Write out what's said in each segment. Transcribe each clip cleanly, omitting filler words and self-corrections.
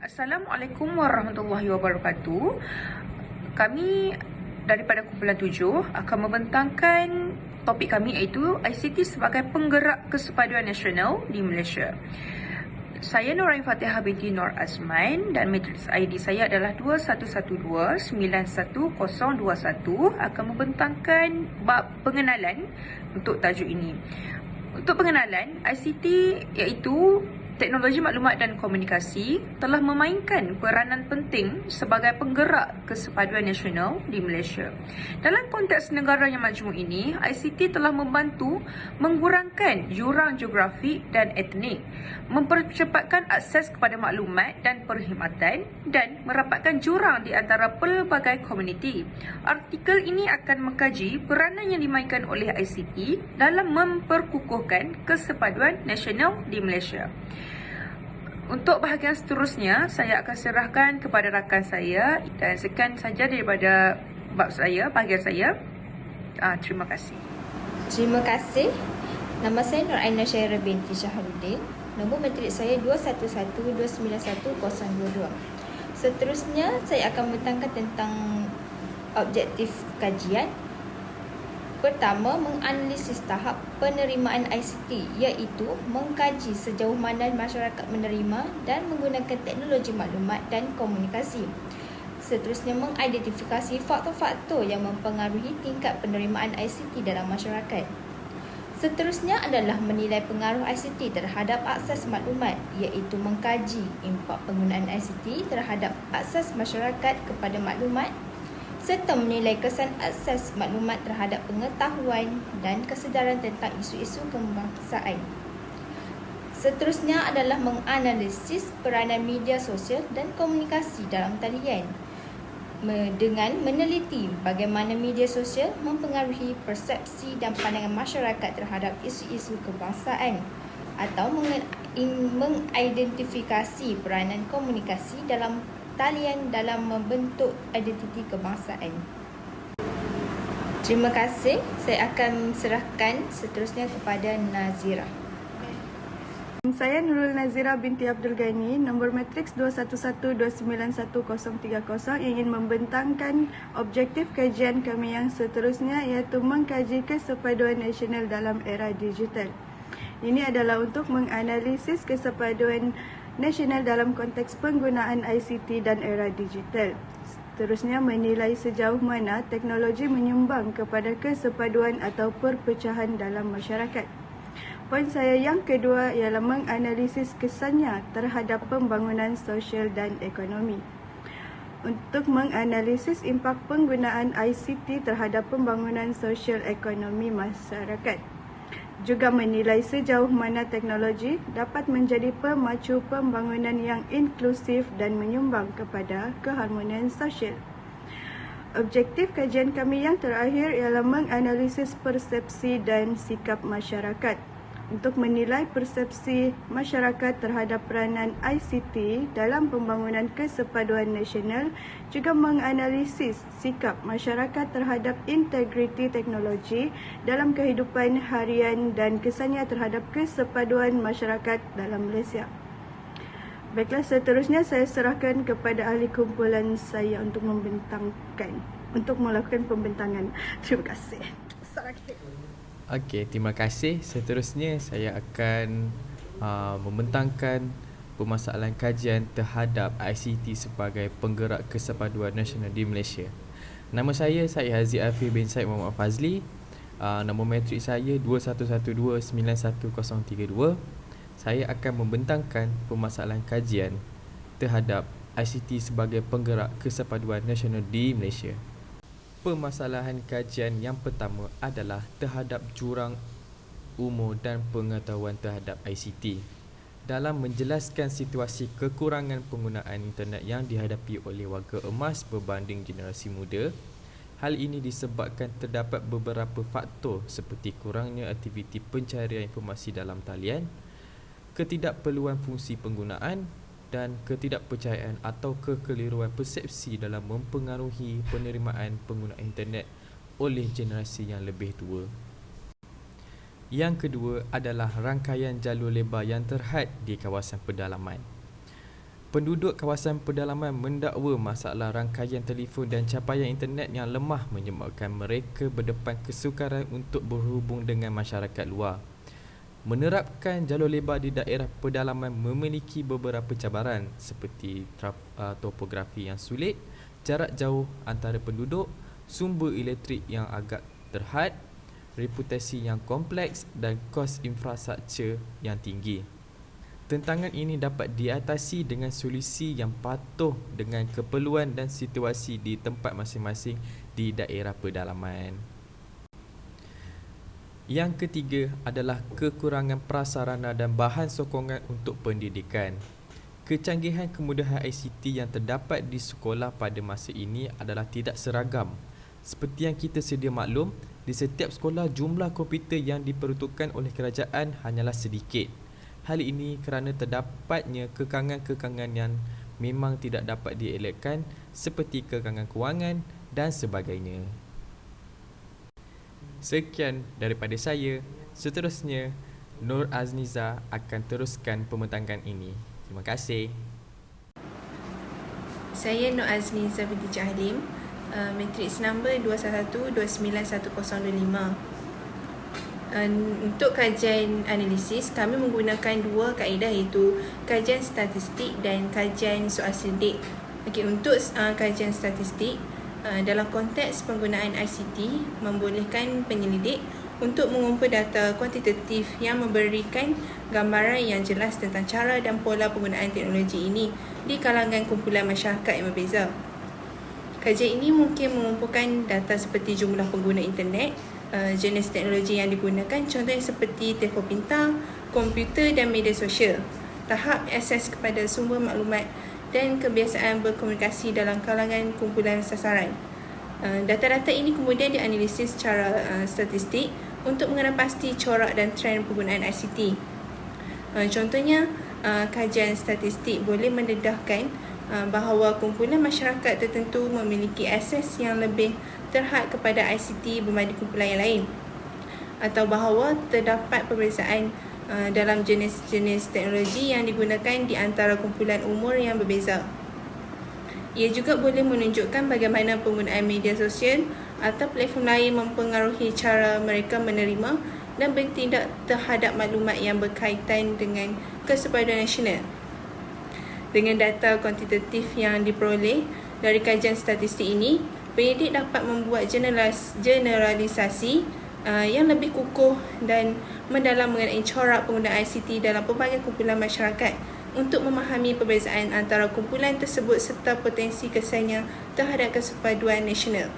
Assalamualaikum warahmatullahi wabarakatuh. Kami daripada kumpulan 7 akan membentangkan topik kami iaitu ICT sebagai penggerak kesepaduan nasional di Malaysia. Saya Nurain Fatihah binti Nur Azman dan matriks ID saya adalah 2112910021 akan membentangkan bab pengenalan untuk tajuk ini. Untuk pengenalan, ICT iaitu teknologi maklumat dan komunikasi telah memainkan peranan penting sebagai penggerak kesepaduan nasional di Malaysia. Dalam konteks negara yang majmuk ini, ICT telah membantu mengurangkan jurang geografi dan etnik, mempercepatkan akses kepada maklumat dan perkhidmatan dan merapatkan jurang di antara pelbagai komuniti. Artikel ini akan mengkaji peranan yang dimainkan oleh ICT dalam memperkukuhkan kesepaduan nasional di Malaysia. Untuk bahagian seterusnya, saya akan serahkan kepada rakan saya dan sekian saja daripada bahagian saya. Terima kasih. Terima kasih. Nama saya Nur Aina Syaira binti Syahrudin. Nombor matrik saya 2112910022. Seterusnya, saya akan membentangkan tentang objektif kajian. Pertama, menganalisis tahap penerimaan ICT iaitu mengkaji sejauh mana masyarakat menerima dan menggunakan teknologi maklumat dan komunikasi. Seterusnya, mengidentifikasi faktor-faktor yang mempengaruhi tingkat penerimaan ICT dalam masyarakat. Seterusnya adalah menilai pengaruh ICT terhadap akses maklumat iaitu mengkaji impak penggunaan ICT terhadap akses masyarakat kepada maklumat serta menilai kesan akses maklumat terhadap pengetahuan dan kesedaran tentang isu-isu kebangsaan. Seterusnya adalah menganalisis peranan media sosial dan komunikasi dalam talian dengan meneliti bagaimana media sosial mempengaruhi persepsi dan pandangan masyarakat terhadap isu-isu kebangsaan atau mengidentifikasi peranan komunikasi dalam talian dalam membentuk identiti kebangsaan. Terima kasih. Saya akan serahkan seterusnya kepada Nazira. Saya Nurul Nazira binti Abdul Ghani, nombor matriks 2112910030 yang ingin membentangkan objektif kajian kami yang seterusnya iaitu mengkaji kesepaduan nasional dalam era digital. Ini adalah untuk menganalisis kesepaduan nasional dalam konteks penggunaan ICT dan era digital. Seterusnya, menilai sejauh mana teknologi menyumbang kepada kesepaduan atau perpecahan dalam masyarakat. Poin saya yang kedua ialah menganalisis kesannya terhadap pembangunan sosial dan ekonomi. Untuk menganalisis impak penggunaan ICT terhadap pembangunan sosial ekonomi masyarakat. Juga menilai sejauh mana teknologi dapat menjadi pemacu pembangunan yang inklusif dan menyumbang kepada keharmonian sosial. Objektif kajian kami yang terakhir ialah menganalisis persepsi dan sikap masyarakat. Untuk menilai persepsi masyarakat terhadap peranan ICT dalam pembangunan kesepaduan nasional, juga menganalisis sikap masyarakat terhadap integriti teknologi dalam kehidupan harian dan kesannya terhadap kesepaduan masyarakat dalam Malaysia. Baiklah, seterusnya saya serahkan kepada ahli kumpulan saya untuk melakukan pembentangan. Terima kasih. Okey, terima kasih. Seterusnya saya akan membentangkan permasalahan kajian terhadap ICT sebagai penggerak kesepaduan nasional di Malaysia. Nama saya Haziq Afif bin Said Muhammad Fazli. Nombor matrik saya 2112910032. Saya akan membentangkan permasalahan kajian terhadap ICT sebagai penggerak kesepaduan nasional di Malaysia. Permasalahan kajian yang pertama adalah terhadap jurang umur dan pengetahuan terhadap ICT. Dalam menjelaskan situasi kekurangan penggunaan internet yang dihadapi oleh warga emas berbanding generasi muda, hal ini disebabkan terdapat beberapa faktor seperti kurangnya aktiviti pencarian informasi dalam talian, ketidakperluan fungsi penggunaan dan ketidakpercayaan atau kekeliruan persepsi dalam mempengaruhi penerimaan penggunaan internet oleh generasi yang lebih tua. Yang kedua adalah rangkaian jalur lebar yang terhad di kawasan pedalaman. Penduduk kawasan pedalaman mendakwa masalah rangkaian telefon dan capaian internet yang lemah menyebabkan mereka berdepan kesukaran untuk berhubung dengan masyarakat luar. Menerapkan jalur lebar di daerah pedalaman memiliki beberapa cabaran seperti topografi yang sulit, jarak jauh antara penduduk, sumber elektrik yang agak terhad, reputasi yang kompleks dan kos infrastruktur yang tinggi. Tentangan ini dapat diatasi dengan solusi yang patuh dengan keperluan dan situasi di tempat masing-masing di daerah pedalaman. Yang ketiga adalah kekurangan prasarana dan bahan sokongan untuk pendidikan. Kecanggihan kemudahan ICT yang terdapat di sekolah pada masa ini adalah tidak seragam. Seperti yang kita sedia maklum, di setiap sekolah jumlah komputer yang diperuntukkan oleh kerajaan hanyalah sedikit. Hal ini kerana terdapatnya kekangan-kekangan yang memang tidak dapat dielakkan seperti kekangan kewangan dan sebagainya. Sekian daripada saya. Seterusnya, Nur Azniza akan teruskan pembentangan ini. Terima kasih. Saya Nur Azniza binti Jahlim, matriks number 211291025. Untuk kajian analisis, kami menggunakan dua kaedah iaitu kajian statistik dan kajian soal selidik. Untuk kajian statistik, dalam konteks penggunaan ICT membolehkan penyelidik untuk mengumpul data kuantitatif yang memberikan gambaran yang jelas tentang cara dan pola penggunaan teknologi ini di kalangan kumpulan masyarakat yang berbeza. Kajian ini mungkin mengumpulkan data seperti jumlah pengguna internet, jenis teknologi yang digunakan, contohnya seperti telefon pintar, komputer dan media sosial, tahap akses kepada sumber maklumat dan kebiasaan berkomunikasi dalam kalangan kumpulan sasaran. Data-data ini kemudian dianalisis secara statistik untuk mengenal pasti corak dan trend penggunaan ICT. Contohnya, kajian statistik boleh mendedahkan bahawa kumpulan masyarakat tertentu memiliki akses yang lebih terhad kepada ICT berbanding kumpulan yang lain, atau bahawa terdapat perbezaan dalam jenis-jenis teknologi yang digunakan di antara kumpulan umur yang berbeza. Ia juga boleh menunjukkan bagaimana penggunaan media sosial atau platform lain mempengaruhi cara mereka menerima dan bertindak terhadap maklumat yang berkaitan dengan kesepaduan nasional. Dengan data kuantitatif yang diperoleh dari kajian statistik ini, pendidik dapat membuat generalisasi yang lebih kukuh dan mendalam mengenai corak penggunaan ICT dalam pelbagai kumpulan masyarakat untuk memahami perbezaan antara kumpulan tersebut serta potensi kesannya terhadap kesepaduan nasional.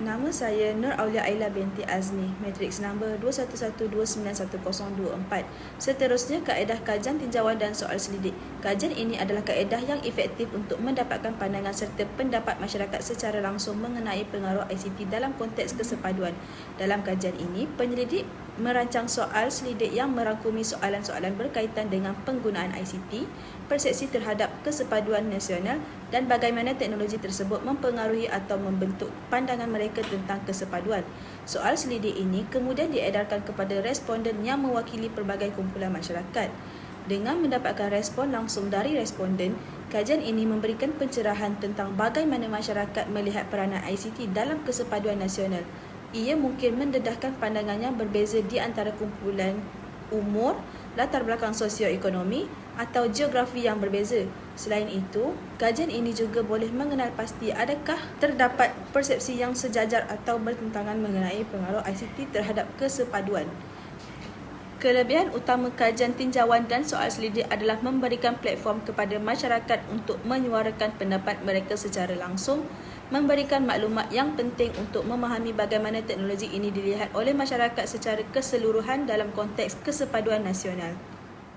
Nama saya Nur Aulia Aila binti Azmi, matriks number 211291024. Seterusnya, kaedah kajian tinjauan dan soal selidik. Kajian ini adalah kaedah yang efektif untuk mendapatkan pandangan serta pendapat masyarakat secara langsung mengenai pengaruh ICT dalam konteks kesepaduan. Dalam kajian ini, penyelidik merancang soal selidik yang merangkumi soalan-soalan berkaitan dengan penggunaan ICT, persepsi terhadap kesepaduan nasional dan bagaimana teknologi tersebut mempengaruhi atau membentuk pandangan mereka tentang kesepaduan. Soal selidik ini kemudian diedarkan kepada responden yang mewakili pelbagai kumpulan masyarakat. Dengan mendapatkan respon langsung dari responden, kajian ini memberikan pencerahan tentang bagaimana masyarakat melihat peranan ICT dalam kesepaduan nasional. Ia mungkin mendedahkan pandangan yang berbeza di antara kumpulan umur, latar belakang sosioekonomi atau geografi yang berbeza. Selain itu, kajian ini juga boleh mengenal pasti adakah terdapat persepsi yang sejajar atau bertentangan mengenai pengaruh ICT terhadap kesepaduan. Kelebihan utama kajian tinjauan dan soal selidik adalah memberikan platform kepada masyarakat untuk menyuarakan pendapat mereka secara langsung, memberikan maklumat yang penting untuk memahami bagaimana teknologi ini dilihat oleh masyarakat secara keseluruhan dalam konteks kesepaduan nasional.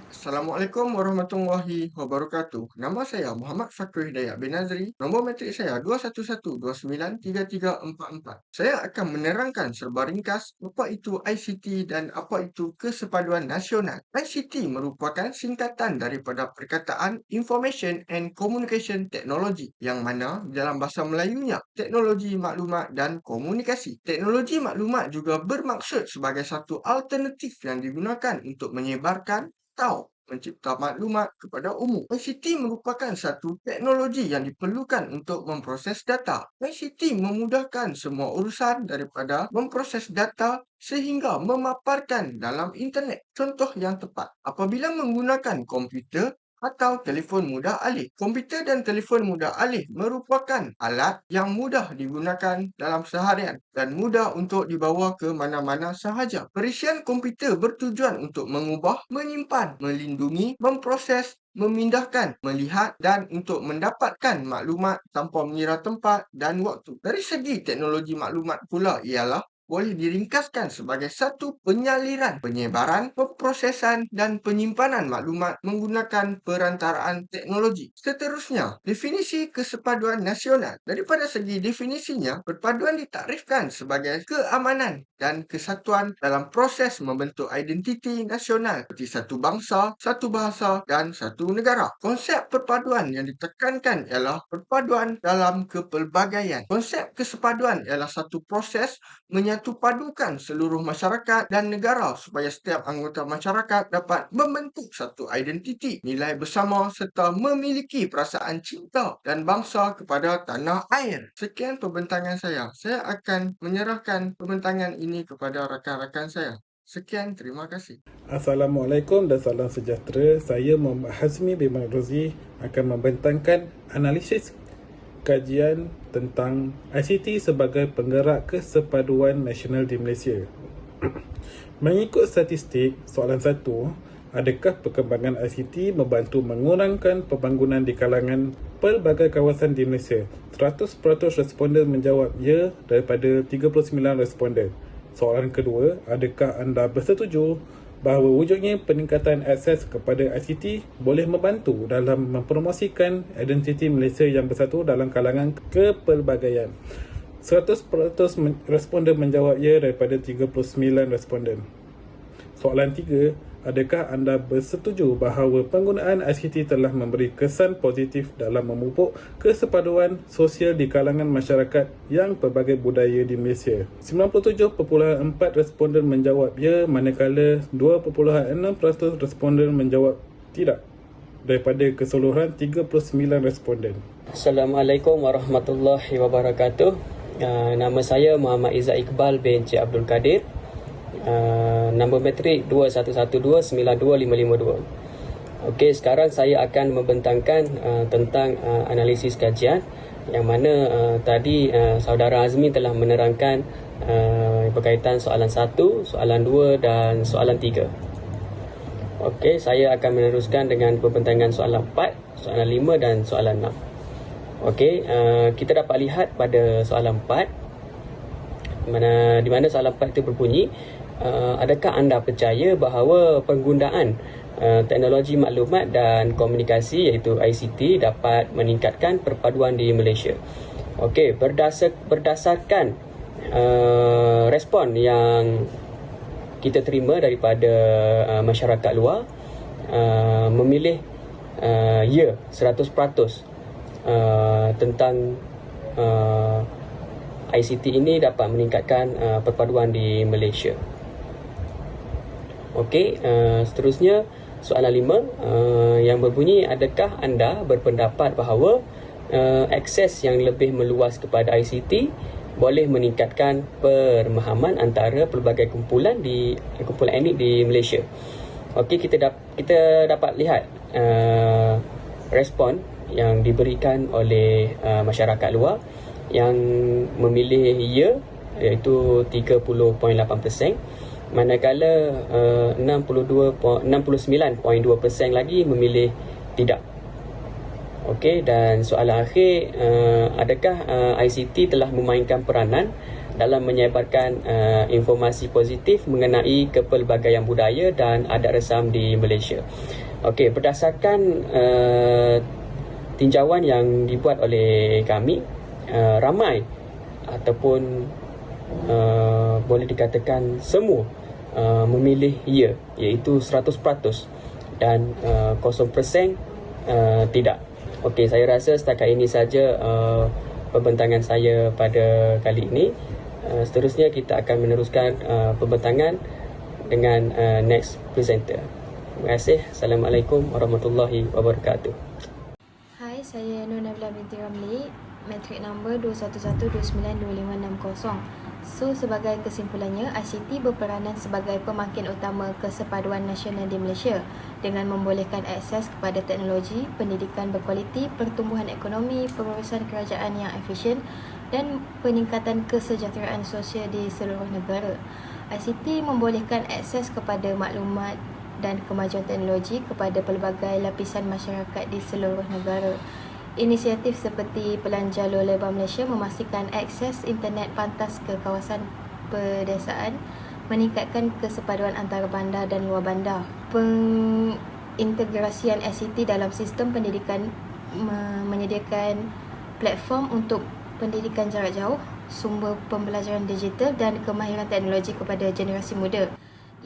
Assalamualaikum warahmatullahi wabarakatuh. Nama saya Muhammad Fakri Hidayat bin Nazri. Nombor matrik saya 211293344. Saya akan menerangkan serba ringkas apa itu ICT dan apa itu kesepaduan nasional. ICT merupakan singkatan daripada perkataan Information and Communication Technology, yang mana dalam bahasa Melayunya teknologi maklumat dan komunikasi. Teknologi maklumat juga bermaksud sebagai satu alternatif yang digunakan untuk menyebarkan atau mencipta maklumat kepada umum. ICT merupakan satu teknologi yang diperlukan untuk memproses data. ICT memudahkan semua urusan daripada memproses data sehingga memaparkan dalam internet. Contoh yang tepat, apabila menggunakan komputer atau telefon mudah alih. Komputer dan telefon mudah alih merupakan alat yang mudah digunakan dalam seharian dan mudah untuk dibawa ke mana-mana sahaja. Perisian komputer bertujuan untuk mengubah, menyimpan, melindungi, memproses, memindahkan, melihat dan untuk mendapatkan maklumat tanpa mengira tempat dan waktu. Dari segi teknologi maklumat pula ialah boleh diringkaskan sebagai satu penyaliran, penyebaran, pemprosesan dan penyimpanan maklumat menggunakan perantaraan teknologi. Seterusnya, definisi kesepaduan nasional. Daripada segi definisinya, perpaduan ditakrifkan sebagai keamanan dan kesatuan dalam proses membentuk identiti nasional seperti satu bangsa, satu bahasa dan satu negara. Konsep perpaduan yang ditekankan ialah perpaduan dalam kepelbagaian. Konsep kesepaduan ialah satu proses menyatupadukan seluruh masyarakat dan negara supaya setiap anggota masyarakat dapat membentuk satu identiti, nilai bersama serta memiliki perasaan cinta dan bangsa kepada tanah air. Sekian pembentangan saya. Saya akan menyerahkan pembentangan ini kepada rakan-rakan saya. Sekian, terima kasih. Assalamualaikum dan salam sejahtera. Saya Muhammad Hazmi bin Rozi akan membentangkan analisis kajian tentang ICT sebagai penggerak kesepaduan nasional di Malaysia. Mengikut statistik, soalan 1, adakah perkembangan ICT membantu mengurangkan pembangunan di kalangan pelbagai kawasan di Malaysia? 100% responden menjawab ya daripada 39 responden. Soalan kedua, adakah anda bersetuju bahawa wujudnya peningkatan akses kepada ICT boleh membantu dalam mempromosikan identiti Malaysia yang bersatu dalam kalangan kepelbagaian? 100% responden menjawab ya daripada 39 responden. Soalan 3, adakah anda bersetuju bahawa penggunaan ICT telah memberi kesan positif dalam memupuk kesepaduan sosial di kalangan masyarakat yang pelbagai budaya di Malaysia? 97.4% responden menjawab ya, manakala 2.6% responden menjawab tidak daripada keseluruhan 39 responden. Assalamualaikum warahmatullahi wabarakatuh. Nama saya Muhammad Izzat Iqbal bin Cik Abdul Kadir. Nombor metrik 2111292552. Okey, sekarang saya akan membentangkan tentang analisis kajian yang mana tadi saudara Azmi telah menerangkan berkaitan soalan 1, soalan 2 dan soalan 3. Okey, saya akan meneruskan dengan pembentangan soalan 4, soalan 5 dan soalan 6. Okey, kita dapat lihat pada soalan 4 di mana soalan 4 itu berbunyi, adakah anda percaya bahawa penggunaan teknologi maklumat dan komunikasi iaitu ICT dapat meningkatkan perpaduan di Malaysia? Okey, berdasarkan respon yang kita terima daripada masyarakat luar, memilih ya 100% tentang ICT ini dapat meningkatkan perpaduan di Malaysia. Okey, seterusnya soalan 5 yang berbunyi, adakah anda berpendapat bahawa akses yang lebih meluas kepada ICT boleh meningkatkan pemahaman antara pelbagai kumpulan etnik di Malaysia? Okey, kita dapat lihat respon yang diberikan oleh masyarakat luar yang memilih ya, iaitu 30.8%, manakala 69.2% lagi memilih tidak. Okey, dan soalan akhir, adakah ICT telah memainkan peranan dalam menyebarkan informasi positif mengenai kepelbagaian budaya dan adat resam di Malaysia? Okey, berdasarkan tinjauan yang dibuat oleh kami, ramai ataupun boleh dikatakan semua memilih ya, iaitu 100%, dan 0% tidak. Okey, saya rasa setakat ini saja pembentangan saya pada kali ini. Seterusnya kita akan meneruskan pembentangan dengan next presenter. Terima kasih. Assalamualaikum warahmatullahi wabarakatuh. Hai, saya Nur Nabila binti Ramli, matrik nombor 211292560. So, sebagai kesimpulannya, ICT berperanan sebagai pemakin utama kesepaduan nasional di Malaysia dengan membolehkan akses kepada teknologi, pendidikan berkualiti, pertumbuhan ekonomi, pengurusan kerajaan yang efisien dan peningkatan kesejahteraan sosial di seluruh negara. ICT membolehkan akses kepada maklumat dan kemajuan teknologi kepada pelbagai lapisan masyarakat di seluruh negara. Inisiatif seperti Pelan Jalur Lebar Malaysia memastikan akses internet pantas ke kawasan pedesaan, meningkatkan kesepaduan antara bandar dan luar bandar. Pengintegrasian ICT dalam sistem pendidikan menyediakan platform untuk pendidikan jarak jauh, sumber pembelajaran digital dan kemahiran teknologi kepada generasi muda.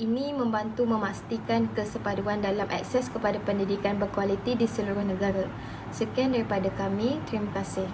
Ini membantu memastikan kesepaduan dalam akses kepada pendidikan berkualiti di seluruh negara. Sekian daripada kami. Terima kasih.